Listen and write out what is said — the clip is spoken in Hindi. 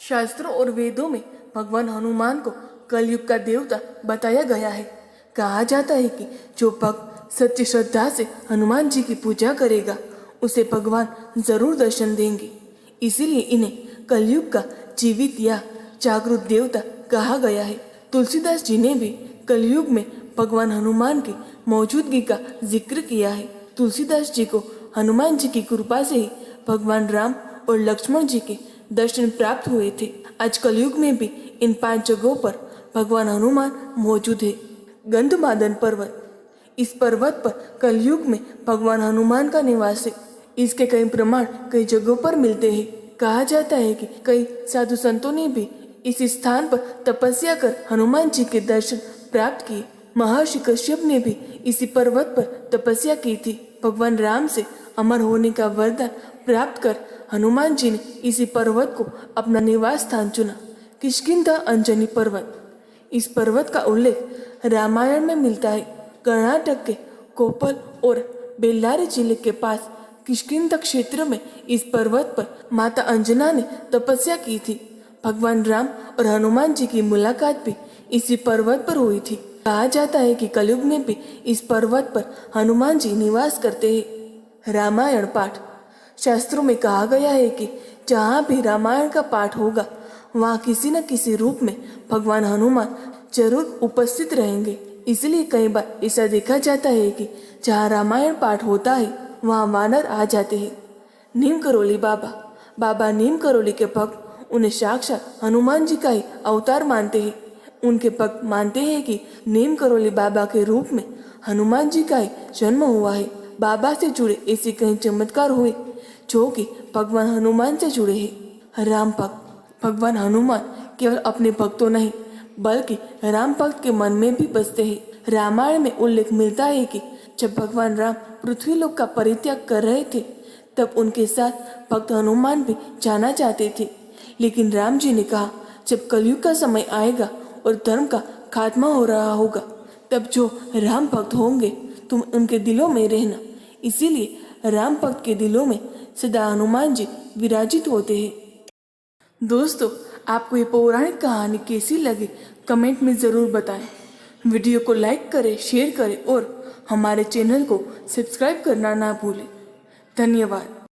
शास्त्रों और वेदों में भगवान हनुमान को कलयुग का देवता बताया गया है। कहा जाता है कि जो भक्त सच्ची श्रद्धा से हनुमान जी की पूजा करेगा उसे भगवान जरूर दर्शन देंगे। इसीलिए इन्हें कलयुग का जीवित या जागृत देवता कहा गया है। तुलसीदास जी ने भी कलयुग में भगवान हनुमान की मौजूदगी का जिक्र किया है। तुलसीदास जी को हनुमान जी की कृपा से ही भगवान राम और लक्ष्मण जी के दर्शन प्राप्त हुए थे। आज कलयुग में भी इन 5 जगहों पर भगवान हनुमान मौजूद है। गंधमादन पर्वत, इस पर्वत पर कलयुग में भगवान हनुमान का निवास है। इसके कई प्रमाण कई जगहों पर मिलते हैं। कहा जाता है कि कई साधु संतों ने भी इस स्थान पर तपस्या कर हनुमान जी के दर्शन प्राप्त किए। महर्षि कश्यप ने भी इसी पर्वत पर तपस्या की थी। भगवान राम से अमर होने का वरदान प्राप्त कर हनुमान जी ने इसी पर्वत को अपना निवास स्थान चुना। किष्किंधा अंजनी पर्वत, इस पर्वत का उल्लेख रामायण में मिलता है। कर्नाटक के कोप्पल और बेल्लारी जिले के पास किष्किंधा क्षेत्र में इस पर्वत पर माता अंजना ने तपस्या की थी। भगवान राम और हनुमान जी की मुलाकात भी इसी पर्वत पर हुई थी। कहा जाता है कि कलयुग में भी इस पर्वत पर हनुमान जी निवास करते हैं। रामायण पाठ, शास्त्रों में कहा गया है कि जहाँ भी रामायण का पाठ होगा वहाँ किसी न किसी रूप में भगवान हनुमान जरूर उपस्थित रहेंगे। इसलिए कई बार ऐसा देखा जाता है कि जहाँ रामायण पाठ होता है वहाँ वानर आ जाते हैं। नीम करोली बाबा, बाबा नीम करोली के भक्त उन्हें साक्षात हनुमान जी का ही अवतार मानते हैं। उनके भक्त मानते हैं कि नीम करोली बाबा के रूप में हनुमान जी का ही जन्म हुआ है। बाबा से जुड़े ऐसे कई चमत्कार हुए जो कि भगवान हनुमान से जुड़े हैं। राम भक्त, भगवान हनुमान केवल अपने भक्तों नहीं बल्कि राम भक्त के मन में भी बसते हैं। रामायण में उल्लेख मिलता है कि जब भगवान राम पृथ्वीलोक का परित्याग कर रहे थे तब उनके साथ भक्त हनुमान भी जाना चाहते थे, लेकिन राम जी ने कहा जब कलयुग का समय आएगा और धर्म का खात्मा हो रहा होगा तब जो राम भक्त होंगे तुम उनके दिलों में रहना। इसीलिए राम भक्त के दिलों में सदा हनुमान जी विराजित होते हैं। दोस्तों, आपको ये पौराणिक कहानी कैसी लगी कमेंट में ज़रूर बताएं। वीडियो को लाइक करें, शेयर करें और हमारे चैनल को सब्सक्राइब करना ना भूलें। धन्यवाद।